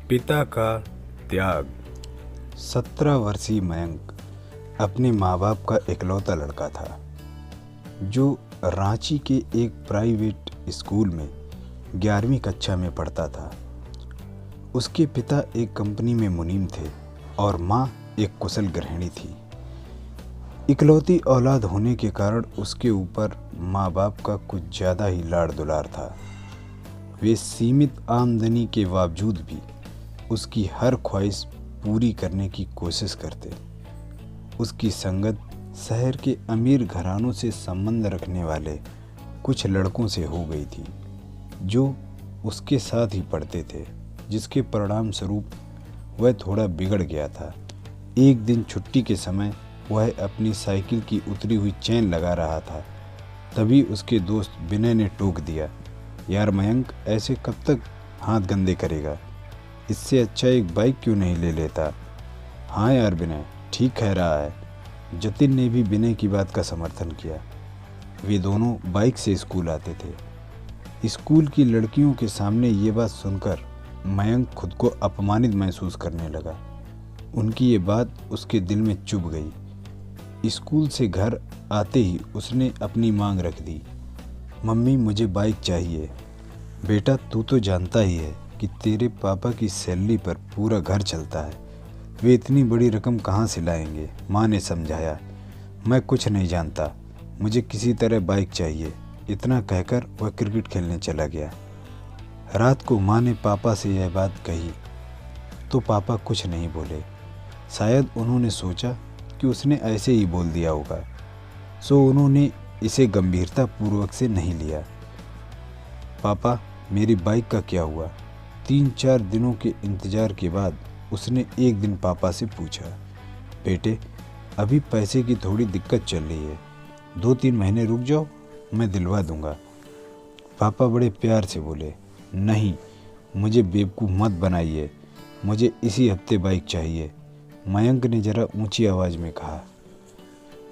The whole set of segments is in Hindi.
पिता का त्याग। 17 वर्षीय मयंक अपने माँ बाप का इकलौता लड़का था जो रांची के एक प्राइवेट स्कूल में 11वीं कक्षा में पढ़ता था। उसके पिता एक कंपनी में मुनीम थे और माँ एक कुशल गृहिणी थी। इकलौती औलाद होने के कारण उसके ऊपर माँ बाप का कुछ ज़्यादा ही लाड़ दुलार था। वे सीमित आमदनी के बावजूद भी उसकी हर ख्वाहिश पूरी करने की कोशिश करते। उसकी संगत शहर के अमीर घरानों से संबंध रखने वाले कुछ लड़कों से हो गई थी जो उसके साथ ही पढ़ते थे, जिसके परिणाम स्वरूप वह थोड़ा बिगड़ गया था। एक दिन छुट्टी के समय वह अपनी साइकिल की उतरी हुई चेन लगा रहा था, तभी उसके दोस्त विनय ने टोक दिया, यार मयंक, ऐसे कब तक हाथ गंदे करेगा? इससे अच्छा एक बाइक क्यों नहीं ले लेता? हाँ यार विनय, ठीक कह रहा है। जतिन ने भी विनय की बात का समर्थन किया। वे दोनों बाइक से स्कूल आते थे। स्कूल की लड़कियों के सामने ये बात सुनकर मयंक खुद को अपमानित महसूस करने लगा। उनकी ये बात उसके दिल में चुभ गई। स्कूल से घर आते ही उसने अपनी मांग रख दी, मम्मी मुझे बाइक चाहिए। बेटा, तू तो जानता ही है कि तेरे पापा की सैलरी पर पूरा घर चलता है, वे इतनी बड़ी रकम कहाँ से लाएंगे? माँ ने समझाया। मैं कुछ नहीं जानता, मुझे किसी तरह बाइक चाहिए। इतना कहकर वह क्रिकेट खेलने चला गया। रात को माँ ने पापा से यह बात कही तो पापा कुछ नहीं बोले। शायद उन्होंने सोचा कि उसने ऐसे ही बोल दिया होगा, सो उन्होंने इसे गंभीरता पूर्वक से नहीं लिया। पापा, मेरी बाइक का क्या हुआ? 3-4 दिनों के इंतज़ार के बाद उसने एक दिन पापा से पूछा, बेटे, अभी पैसे की थोड़ी दिक्कत चल रही है, 2-3 महीने रुक जाओ, मैं दिलवा दूंगा। पापा बड़े प्यार से बोले, नहीं, मुझे बेवकूफ़ मत बनाइए, मुझे इसी हफ्ते बाइक चाहिए। मयंक ने ज़रा ऊंची आवाज़ में कहा।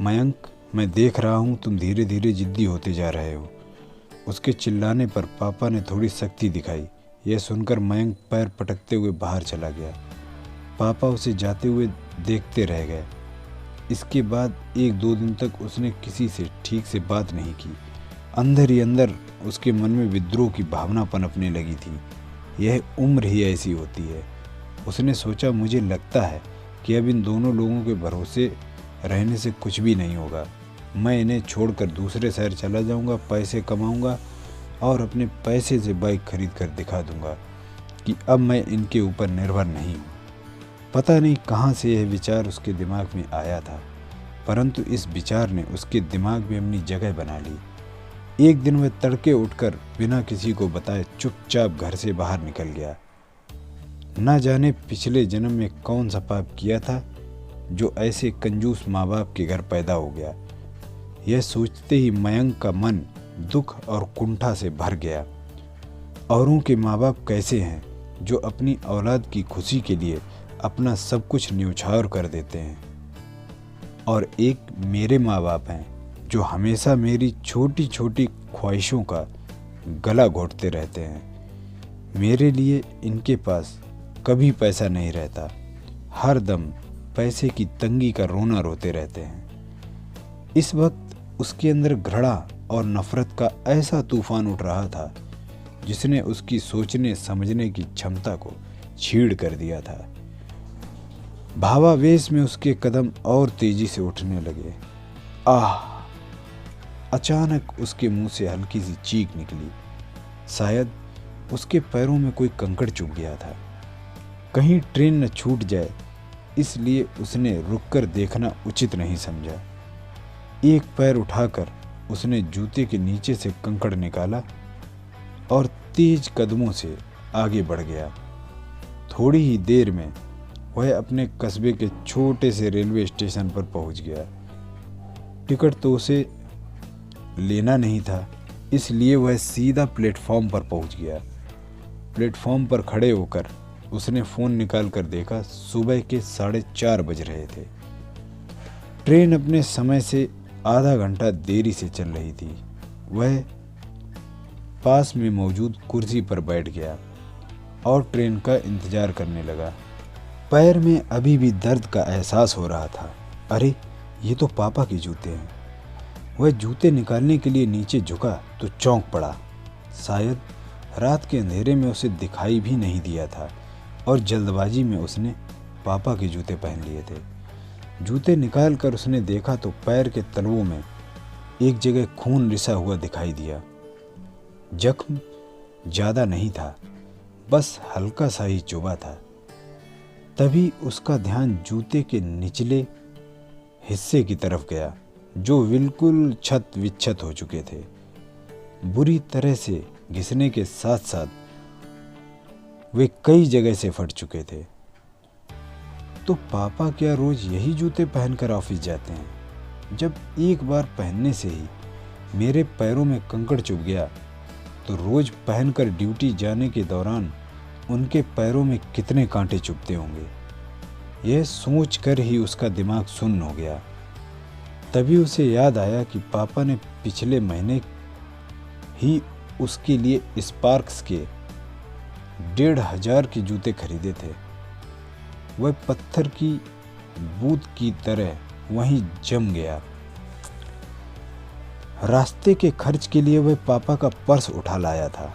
मयंक, मैं देख रहा हूँ तुम धीरे धीरे जिद्दी होते जा रहे हो। उसके चिल्लाने पर पापा ने थोड़ी सख्ती दिखाई। यह सुनकर मयंक पैर पटकते हुए बाहर चला गया। पापा उसे जाते हुए देखते रह गए। इसके बाद 1-2 दिन तक उसने किसी से ठीक से बात नहीं की। अंदर ही अंदर उसके मन में विद्रोह की भावना पनपने लगी थी। यह उम्र ही ऐसी होती है। उसने सोचा, मुझे लगता है कि अब इन दोनों लोगों के भरोसे रहने से कुछ भी नहीं होगा। मैं इन्हें छोड़कर दूसरे शहर चला जाऊंगा, पैसे कमाऊंगा और अपने पैसे से बाइक खरीद कर दिखा दूंगा कि अब मैं इनके ऊपर निर्भर नहीं हूँ। पता नहीं कहाँ से यह विचार उसके दिमाग में आया था, परंतु इस विचार ने उसके दिमाग में अपनी जगह बना ली। एक दिन वह तड़के उठकर बिना किसी को बताए चुपचाप घर से बाहर निकल गया। न जाने पिछले जन्म में कौन सा पाप किया था जो ऐसे कंजूस माँ बाप के घर पैदा हो गया। यह सोचते ही मयंक का मन दुख और कुंठा से भर गया। औरों के माँ बाप कैसे हैं जो अपनी औलाद की खुशी के लिए अपना सब कुछ न्यौछावर कर देते हैं, और एक मेरे माँ बाप हैं जो हमेशा मेरी छोटी छोटी ख्वाहिशों का गला घोंटते रहते हैं। मेरे लिए इनके पास कभी पैसा नहीं रहता, हर दम पैसे की तंगी का रोना रोते रहते हैं। इस वक्त उसके अंदर घृणा और नफरत का ऐसा तूफान उठ रहा था जिसने उसकी सोचने समझने की क्षमता को छीड़ कर दिया था। भावावेश में उसके कदम और तेजी से उठने लगे। आह! अचानक उसके मुंह से हल्की सी चीख निकली। शायद उसके पैरों में कोई कंकड़ चुभ गया था। कहीं ट्रेन न छूट जाए, इसलिए उसने रुककर देखना उचित नहीं समझा। एक पैर उठाकर उसने जूते के नीचे से कंकड़ निकाला और तेज कदमों से आगे बढ़ गया। थोड़ी ही देर में वह अपने कस्बे के छोटे से रेलवे स्टेशन पर पहुंच गया। टिकट तो उसे लेना नहीं था, इसलिए वह सीधा प्लेटफॉर्म पर पहुंच गया। प्लेटफॉर्म पर खड़े होकर उसने फ़ोन निकाल कर देखा, सुबह के 4:30 बज रहे थे। ट्रेन अपने समय से आधा घंटा देरी से चल रही थी। वह पास में मौजूद कुर्सी पर बैठ गया। और ट्रेन का इंतज़ार करने लगा। पैर में अभी भी दर्द का एहसास हो रहा था। अरे, ये तो पापा के जूते हैं। वह जूते निकालने के लिए नीचे झुका तो चौंक पड़ा। शायद रात के अंधेरे में उसे दिखाई भी नहीं दिया था और जल्दबाजी में उसने पापा के जूते पहन लिए थे। जूते निकाल कर उसने देखा तो पैर के तलवों में एक जगह खून रिसा हुआ दिखाई दिया। जख्म ज़्यादा नहीं था, बस हल्का सा ही चुभा था। तभी उसका ध्यान जूते के निचले हिस्से की तरफ गया, जो बिल्कुल छत विच्छत हो चुके थे। बुरी तरह से घिसने के साथ साथ वे कई जगह से फट चुके थे। तो पापा क्या रोज यही जूते पहनकर ऑफिस जाते हैं? जब एक बार पहनने से ही मेरे पैरों में कंकड़ चुभ गया, तो रोज पहनकर ड्यूटी जाने के दौरान उनके पैरों में कितने कांटे चुभते होंगे। यह सोचकर ही उसका दिमाग सुन्न हो गया। तभी उसे याद आया कि पापा ने पिछले महीने ही उसके लिए स्पार्क्स के 1500 के जूते खरीदे थे। वह पत्थर की बूंद की तरह वहीं जम गया। रास्ते के खर्च के लिए वह पापा का पर्स उठा लाया था।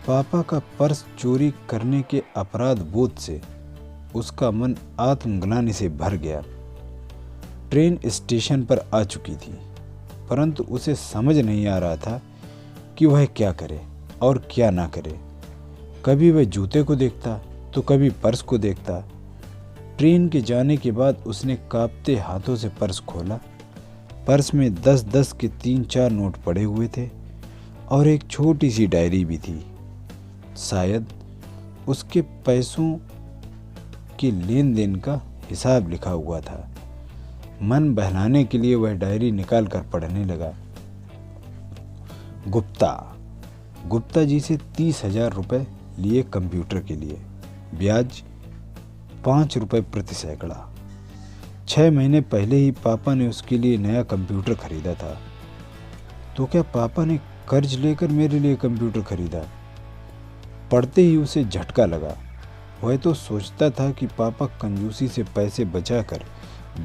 पापा का पर्स चोरी करने के अपराध बोध से उसका मन आत्मग्लानि से भर गया। ट्रेन स्टेशन पर आ चुकी थी, परंतु उसे समझ नहीं आ रहा था कि वह क्या करे और क्या ना करे। कभी वह जूते को देखता तो कभी पर्स को देखता। ट्रेन के जाने के बाद उसने कांपते हाथों से पर्स खोला। पर्स में 10-10 के 3-4 नोट पड़े हुए थे और एक छोटी सी डायरी भी थी। शायद उसके पैसों के लेन देन का हिसाब लिखा हुआ था। मन बहलाने के लिए वह डायरी निकाल कर पढ़ने लगा। गुप्ता जी से 30,000 रुपये लिए कंप्यूटर के लिए, ब्याज 5 रुपये प्रति सैकड़ा। 6 महीने पहले ही पापा ने उसके लिए नया कंप्यूटर खरीदा था। तो क्या पापा ने कर्ज लेकर मेरे लिए कंप्यूटर खरीदा? पढ़ते ही उसे झटका लगा। वह तो सोचता था कि पापा कंजूसी से पैसे बचाकर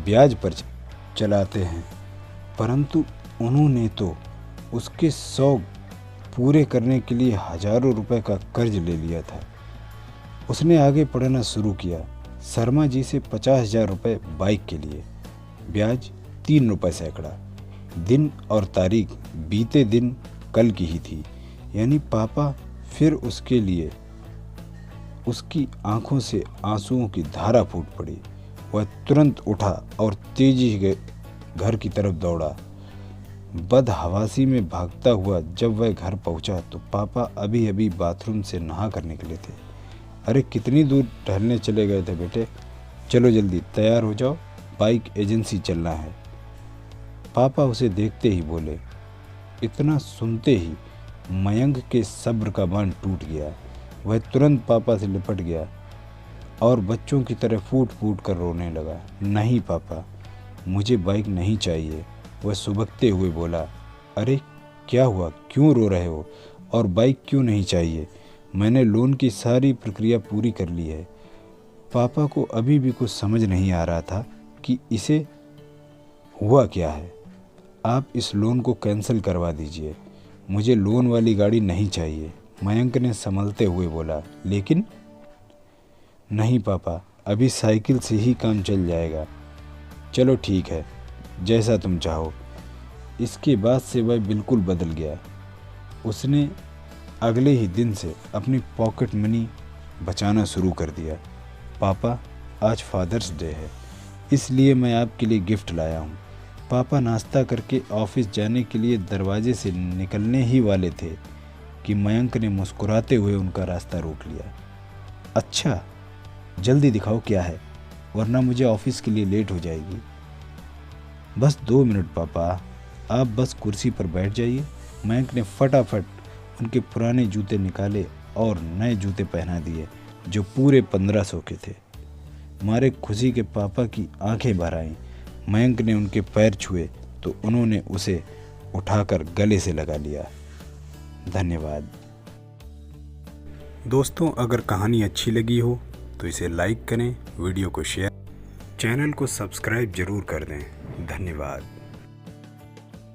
ब्याज पर चलाते हैं, परंतु उन्होंने तो उसके शौक पूरे करने के लिए हजारों रुपए का कर्ज ले लिया था। उसने आगे पढ़ना शुरू किया। शर्मा जी से 50,000 रुपये बाइक के लिए, ब्याज 3 रुपये सैकड़ा। दिन और तारीख बीते दिन कल की ही थी, यानी पापा फिर उसके लिए। उसकी आंखों से आंसुओं की धारा फूट पड़ी। वह तुरंत उठा और तेजी से घर की तरफ दौड़ा। बदहवासी में भागता हुआ जब वह घर पहुंचा तो पापा अभी अभी बाथरूम से नहा कर निकले थे। अरे, कितनी दूर टहलने चले गए थे बेटे? चलो जल्दी तैयार हो जाओ, बाइक एजेंसी चलना है। पापा उसे देखते ही बोले। इतना सुनते ही मयंक के सब्र का बांध टूट गया। वह तुरंत पापा से लिपट गया और बच्चों की तरह फूट फूट कर रोने लगा। नहीं पापा, मुझे बाइक नहीं चाहिए, वह सुबकते हुए बोला। अरे क्या हुआ, क्यों रो रहे हो? और बाइक क्यों नहीं चाहिए? मैंने लोन की सारी प्रक्रिया पूरी कर ली है। पापा को अभी भी कुछ समझ नहीं आ रहा था कि इसे हुआ क्या है। आप इस लोन को कैंसिल करवा दीजिए, मुझे लोन वाली गाड़ी नहीं चाहिए, मयंक ने संभलते हुए बोला। लेकिन नहीं पापा, अभी साइकिल से ही काम चल जाएगा। चलो ठीक है, जैसा तुम चाहो। इसके बाद से वह बिल्कुल बदल गया। उसने अगले ही दिन से अपनी पॉकेट मनी बचाना शुरू कर दिया। पापा, आज फादर्स डे है, इसलिए मैं आपके लिए गिफ्ट लाया हूँ। पापा नाश्ता करके ऑफिस जाने के लिए दरवाजे से निकलने ही वाले थे कि मयंक ने मुस्कुराते हुए उनका रास्ता रोक लिया। अच्छा, जल्दी दिखाओ क्या है, वरना मुझे ऑफिस के लिए लेट हो जाएगी। बस 2 मिनट पापा, आप बस कुर्सी पर बैठ जाइए। मयंक ने फटाफट उनके पुराने जूते निकाले और नए जूते पहना दिए, जो पूरे 1500 के थे। मारे खुशी के पापा की आंखें भर आईं। मयंक ने उनके पैर छुए तो उन्होंने उसे उठाकर गले से लगा लिया। धन्यवाद। दोस्तों, अगर कहानी अच्छी लगी हो तो इसे लाइक करें, वीडियो को शेयर, चैनल को सब्सक्राइब जरूर कर दें। धन्यवाद।